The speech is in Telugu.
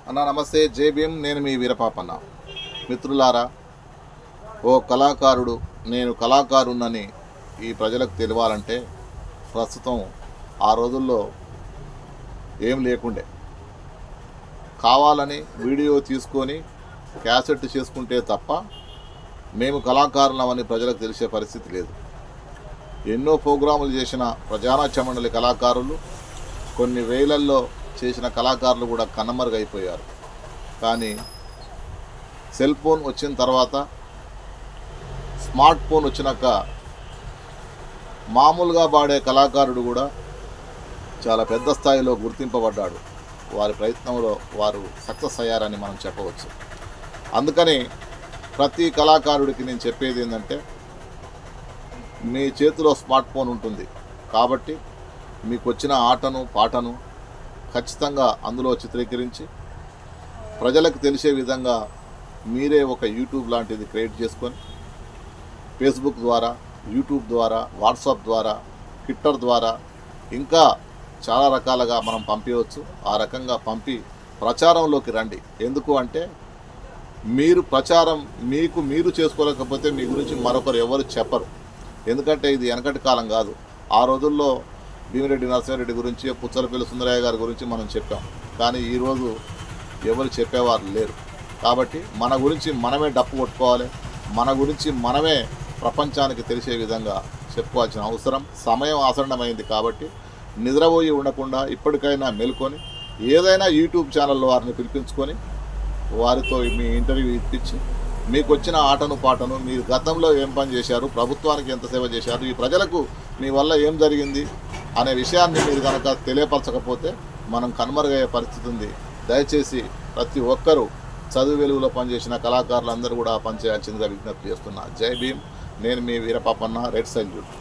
అన్న నమస్తే, జై భీమ్. నేను మీ వీరపాపన్న. మిత్రులారా, ఓ కళాకారుడు నేను కళాకారుణ్ణని ఈ ప్రజలకు తెలియాలంటే ప్రస్తుతం ఆ రోజుల్లో ఏం లేకుండే. కావాలని వీడియో తీసుకొని క్యాసెట్ చేసుకుంటే తప్ప మేము కళాకారులమని ప్రజలకు తెలిసే పరిస్థితి లేదు. ఎన్నో ప్రోగ్రాములు చేసిన ప్రజానాట్య మండలి కళాకారులు, కొన్ని వేలల్లో చేసిన కళాకారులు కూడా కనుమరుగైపోయారు. కానీ సెల్ ఫోన్ వచ్చిన తర్వాత, స్మార్ట్ ఫోన్ వచ్చినాక మామూలుగా పాడే కళాకారుడు కూడా చాలా పెద్ద స్థాయిలో గుర్తింపబడ్డాడు. వారి ప్రయత్నంలో వారు సక్సెస్ అయ్యారని మనం చెప్పవచ్చు. అందుకని ప్రతి కళాకారుడికి నేను చెప్పేది ఏంటంటే, మీ చేతిలో స్మార్ట్ ఫోన్ ఉంటుంది కాబట్టి మీకు వచ్చిన ఆటను పాటను ఖచ్చితంగా అందులో చిత్రీకరించి ప్రజలకు తెలిసే విధంగా మీరే ఒక యూట్యూబ్ లాంటిది క్రియేట్ చేసుకొని ఫేస్బుక్ ద్వారా, యూట్యూబ్ ద్వారా, వాట్సాప్ ద్వారా, ట్విట్టర్ ద్వారా ఇంకా చాలా రకాలుగా మనం పంపించవచ్చు. ఆ రకంగా పంపి ప్రచారంలోకి రండి. ఎందుకు అంటే, మీరు ప్రచారం మీరు చేసుకోలేకపోతే మీ గురించి మరొకరు ఎవరు చెప్పరు. ఎందుకంటే ఇది వెనకటి కాలం కాదు. ఆ రోజుల్లో భీమిరెడ్డి నరసింహారెడ్డి గురించి, పుచ్చలపల్లి సుందరయ్య గారి గురించి మనం చెప్పాం. కానీ ఈరోజు ఎవరు చెప్పేవారు లేరు. కాబట్టి మన గురించి మనమే డప్పు కొట్టుకోవాలి. మన గురించి మనమే ప్రపంచానికి తెలిసే విధంగా చెప్పుకోవాల్సిన అవసరం, సమయం ఆసన్నమైంది. కాబట్టి నిద్రపోయి ఉండకుండా ఇప్పటికైనా మేల్కొని ఏదైనా యూట్యూబ్ ఛానల్లో వారిని పిలిపించుకొని వారితో మీ ఇంటర్వ్యూ ఇప్పించి మీకు వచ్చిన ఆటను పాటను, మీరు గతంలో ఏం పని చేశారు, ప్రభుత్వానికి ఎంత సేవ చేశారు, ఈ ప్రజలకు మీ వల్ల ఏం జరిగింది అనే విషయాన్ని మీరు కనుక తెలియపరచకపోతే మనం కనుమరుగయ్యే పరిస్థితి ఉంది. దయచేసి ప్రతి ఒక్కరూ చదువు వెలుగులో పనిచేసిన కళాకారులందరూ కూడా పనిచేయాల్సిందిగా విజ్ఞప్తి చేస్తున్నా. జై భీమ్. నేను మీ వీరపాపన్న. Red salute.